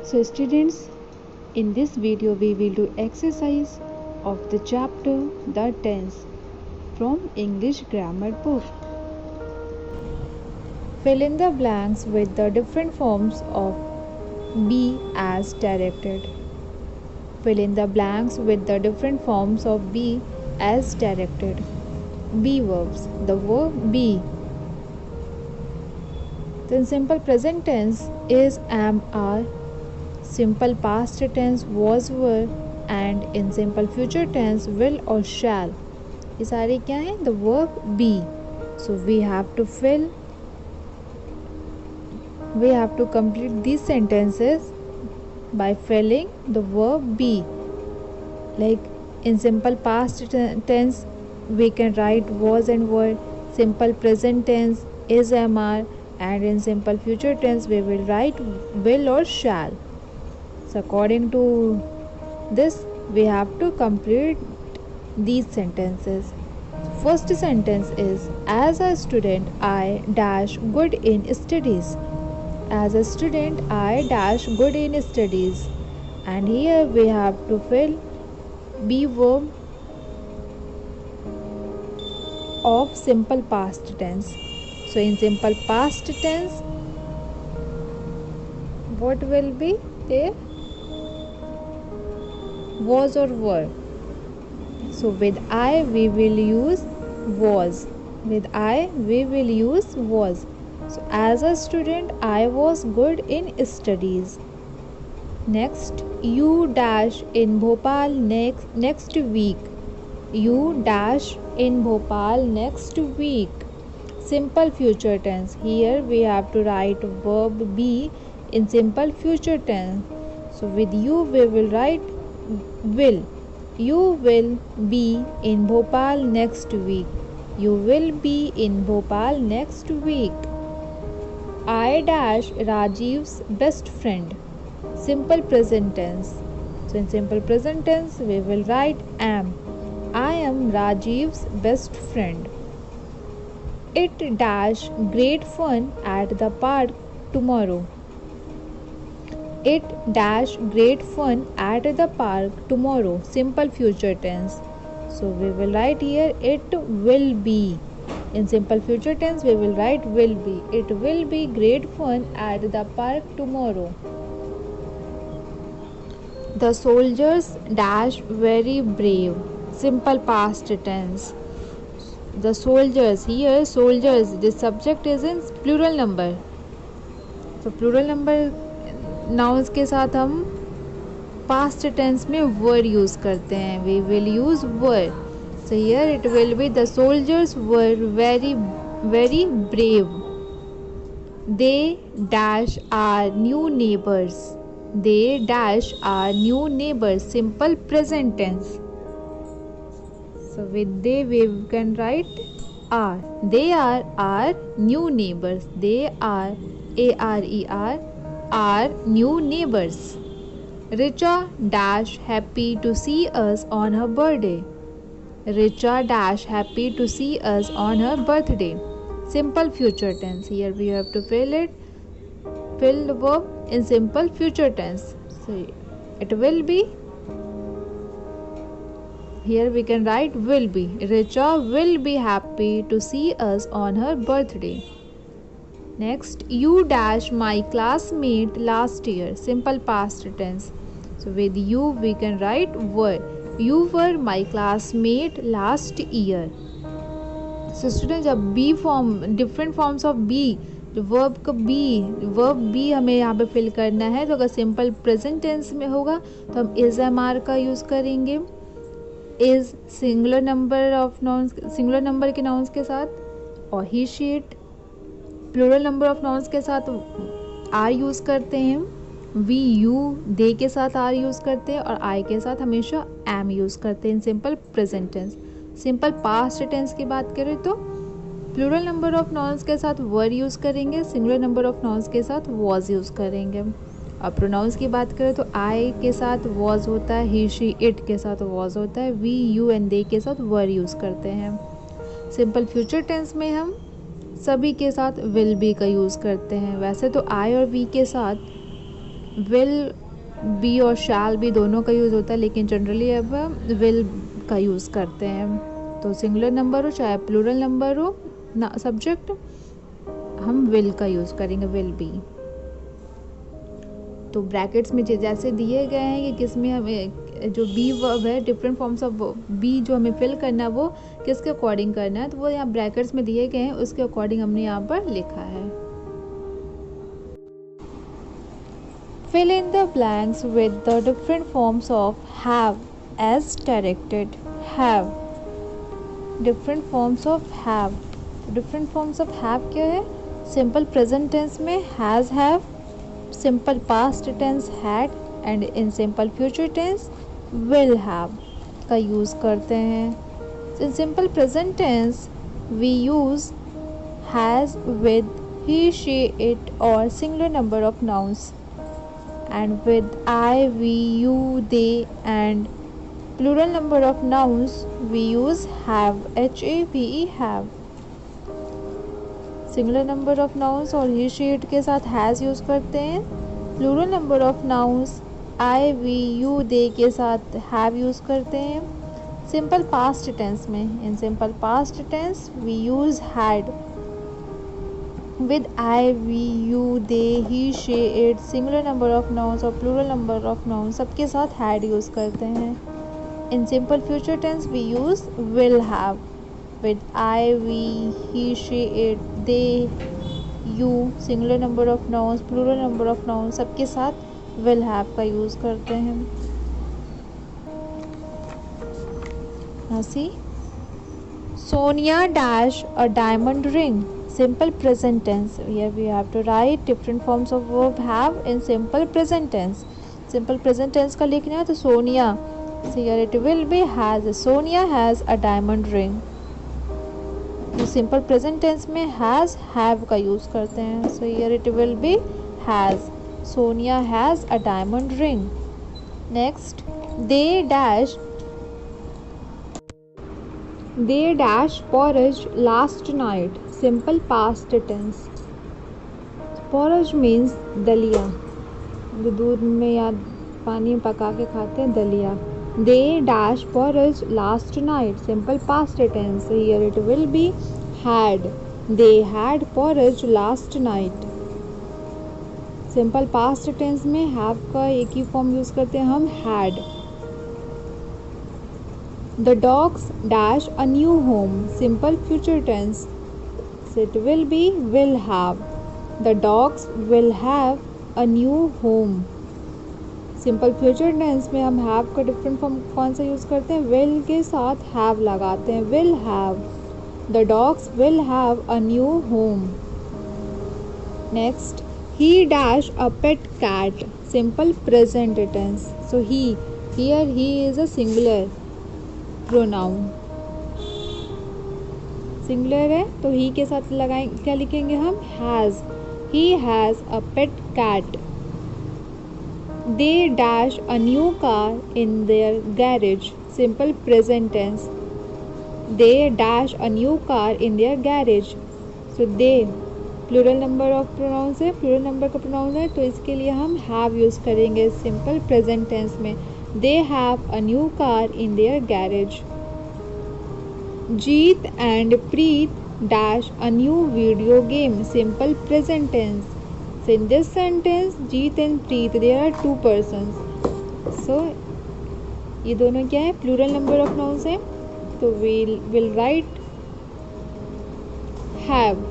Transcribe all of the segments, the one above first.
So students, in this video we will do exercise of the chapter The Tense from English grammar book. Fill in the blanks with the different forms of be as directed. Fill in the blanks with the different forms of be as directed. Be verbs. The verb be. Then simple present tense is am, are. Simple past tense was, were, and in simple future tense will or shall. ये सारे क्या हैं? The verb be. So we have to complete these sentences by filling the verb be. Like in simple past tense we can write was and were. Simple present tense is, am, are, and in simple future tense we will write will or shall. So according to this we have to complete these sentences. First sentence is, as a student I dash good in studies. As a student I dash good in studies. And here we have to fill be verb of simple past tense. So in simple past tense what will be there? Was or were. So with I we will use was. With I we will use was. So as a student I was good in studies. Next, you dash in Bhopal next week. You dash in Bhopal next week. Simple future tense. Here we have to write verb be in simple future tense. So with you we will write will. You will be in Bhopal next week. You will be in Bhopal next week. I dash Rajiv's best friend. Simple present tense. So in simple present tense we will write am. I am Rajiv's best friend. It dash great fun at the park tomorrow. It dash great fun at the park tomorrow. Simple future tense. So we will write here it will be. In simple future tense we will write will be. It will be great fun at the park tomorrow. The soldiers dash very brave. Simple past tense. The soldiers, here soldiers, the subject is in plural number. So plural number nouns के साथ हम past tense में were use करते हैं. We will use were. So here it will be the soldiers were very brave. They dash our new neighbors. They dash our new neighbors. Simple present tense. So with they we can write are. They are our new neighbors. They are A-R-E-R our new neighbors. Richa dash happy to see us on her birthday. Richa dash happy to see us on her birthday. Simple future tense. Here we have to fill the verb in simple future tense. So it will be. Here we can write will be. Richa will be happy to see us on her birthday. Next, you dash my classmate last year. Simple past tense. So with you we can write were. You were my classmate last year. So students, जब be form different forms of be, जो verb का verb be हमें यहाँ पे fill करना है. तो अगर simple present tense में होगा तो हम is, am, are का use करेंगे. is singular number के nouns के साथ और he, she, it. Plural number of nouns के साथ आर यूज़ करते हैं. वी, यू, दे के साथ आर यूज़ करते हैं और आई के साथ हमेशा एम यूज़ करते हैं in simple present tense. Simple past tense की बात करें तो प्लूरल नंबर ऑफ नाउन्स के साथ वर यूज़ करेंगे. सिंगुलर नंबर ऑफ नाउन्स के साथ वॉज यूज़ करेंगे. और प्रोनाउंस की बात करें तो आई के साथ वॉज होता है. ही, शी, इट के साथ वॉज होता है. वी, यू एंड दे के साथ वर यूज़ करते हैं. सिंपल फ्यूचर टेंस में हम सभी के साथ विल बी का यूज़ करते हैं. वैसे तो आई और वी के साथ विल बी और शैल बी दोनों का यूज़ होता है, लेकिन जनरली अब विल का यूज़ करते हैं। तो सिंगुलर नंबर हो चाहे प्लूरल नंबर हो ना सब्जेक्ट, हम विल का यूज़ करेंगे, विल बी। तो ब्रैकेट्स में जैसे दिए गए हैं कि किस में हमें जो बी वर्ब है, डिफरेंट फॉर्म्स ऑफ बी जो हमें फिल करना है वो किसके अकॉर्डिंग करना है, तो वो यहाँ ब्रैकेट्स में दिए गए हैं, उसके अकॉर्डिंग हमने यहाँ पर लिखा है। Fill in the blanks with the different forms of have as directed. Have. Different forms of have. Different forms of have क्या है? Simple present tense में has have, simple past tense had, and in simple future tense will have का use करते हैं. In simple present tense we use has with he, she, it or singular number of nouns. And with I, we, you, they and plural number of nouns we use have, H-A-V-E, have. Singular number of nouns और he, she, it के साथ has use करते हैं. Plural number of nouns I, we, you, they के साथ have use करते हैं. Simple past tense में, in simple past tense we use had. With I, we, you, they, he, she, it, singular number of nouns और plural number of nouns सबके साथ had use करते हैं. In simple future tense we use will have. With I, we, he, she, it, they, you, singular number of nouns, plural number of nouns सबके साथ will have का use करते हैं. Now see, Sonia dash a diamond ring. Simple present tense. Here we have to write different forms of verb have in simple present tense. Simple present tense का लिखना है तो Sonia, so here it will be has. Sonia has a diamond ring. तो simple present tense में has have का use करते हैं, so here it will be has. Sonia has a diamond ring. Next, they dash porridge last night. Simple past tense. Porridge means दलिया, जो दूध में या पानी में पका के खाते हैं, दलिया. They dash porridge last night. Simple past tense. Here it will be had. They had porridge last night. Simple past tense में have का एक ही फॉर्म यूज़ करते हैं हम, had. The dogs dash a new home. Simple future tense. So it will be will have. The dogs will have a new home. Simple future tense में हम have का different form कौन सा use करते हैं, will के साथ have लगाते हैं, will have. The dogs will have a new home. Next, he dash a pet cat. Simple present tense. So he, here he is a singular pronoun, singular है तो ही के साथ लगाएं, क्या लिखेंगे हम, has. He has a pet cat. They dash a new car in their garage. Simple present tense. They dash a new car in their garage. So they plural number of pronouns है, plural number का pronoun है, तो इसके लिए हम have use करेंगे simple present tense में. They have a new car in their garage. Jeet and Preet dash a new video game. Simple present tense. So in this sentence, Jeet and Preet, there are two persons. So ये दोनों क्या है, plural number of nouns है, तो we'll write have.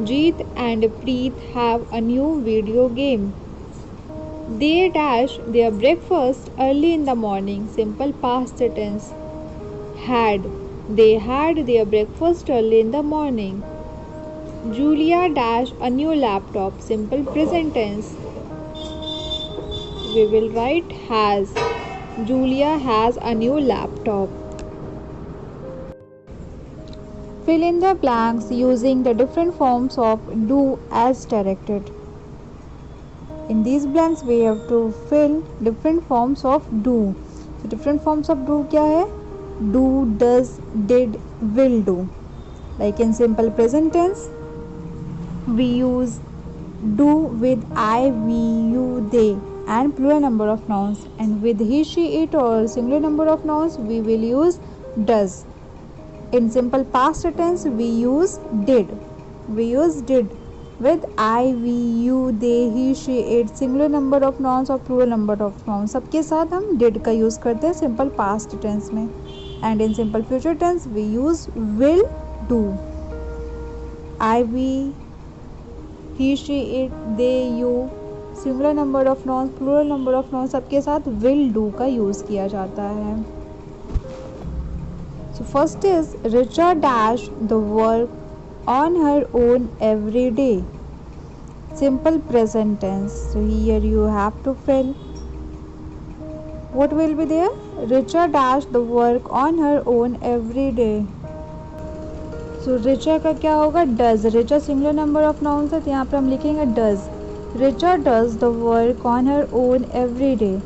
Jeet and Preet have a new video game. They dash their breakfast early in the morning. Simple past tense. Had. They had their breakfast early in the morning. Julia dash a new laptop. Simple present tense. We will write has. Julia has a new laptop. Fill in the blanks using the different forms of do as directed. In these blanks we have to fill different forms of do. So different forms of do क्या है, do, does, did, will do. Like in simple present tense we use do with I, we, you, they and plural number of nouns. And with he, she, it or singular number of nouns, we will use does. In simple past tense, we use did. With I, we, you, they, he, she, it, singular number of nouns और plural number of nouns, सबके साथ हम did का use करते हैं simple past tense में. And in simple future tense, we use will do. I, we, he, she, it, they, you, singular number of nouns, plural number of nouns, सबके साथ will do का use किया जाता है. So first is Richa dash the work on her own every day. Simple present tense. So here you have to fill. What will be there? Richa dash the work on her own every day. So Richa का क्या होगा? Does. Richa singular number of nouns है तो यहाँ पर हम लिखेंगे does. Richa does the work on her own every day.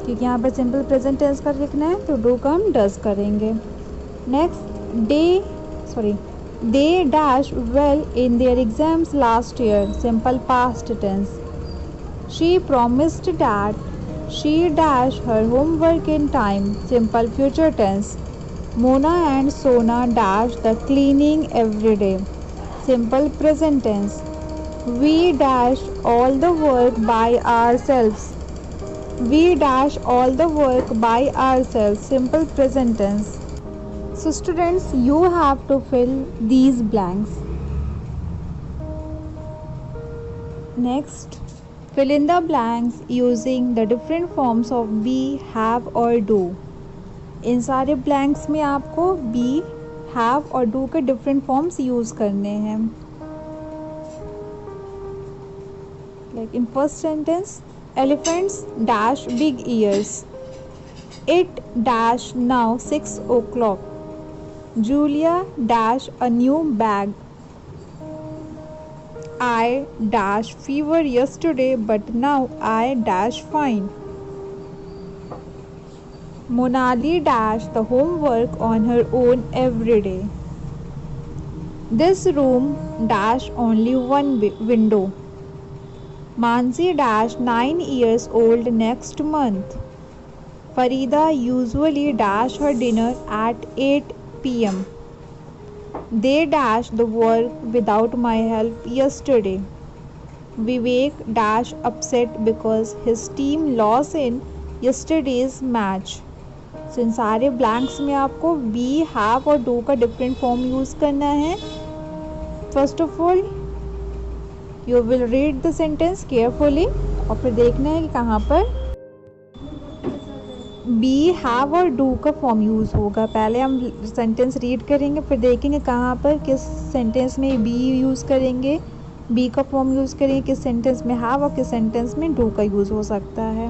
क्योंकि यहाँ पर सिंपल प्रेजेंट टेंस का लिखना है तो डू का हम डज करेंगे. Next they dash well in their exams last year. Simple past tense. She promised that she dash her homework in time. Simple future tense. Mona and Sona dash the cleaning every day. Simple present tense. We dash all the work by ourselves. We dash all the work by ourselves. Simple present tense. So students, you have to fill these blanks. Next, fill in the blanks using the different forms of be, have और do. इन सारे blanks में आपको be, have और do के different forms use करने हैं. Like in first sentence, elephants dash big ears. It dash now 6 o'clock. Julia dash a new bag. I dash fever yesterday but now I dash fine. Monali dash the homework on her own every day. This room dash only one window. Mansi dash 9 years old next month. Farida usually dash her dinner at 8 p.m. They dash the work without my help yesterday. Vivek dash upset because his team lost in yesterday's match. So इन सारे blanks में आपको be, have और do का different form use करना है. First of all, you will read the sentence carefully और फिर देखना है कि कहाँ पर बी, हैव और डू का फॉर्म यूज़ होगा. पहले हम सेंटेंस रीड करेंगे फिर देखेंगे कहाँ पर किस सेंटेंस में बी यूज़ करेंगे, बी का फॉर्म यूज़ करेंगे, किस सेंटेंस में हैव और किस सेंटेंस में डू का यूज़ हो सकता है.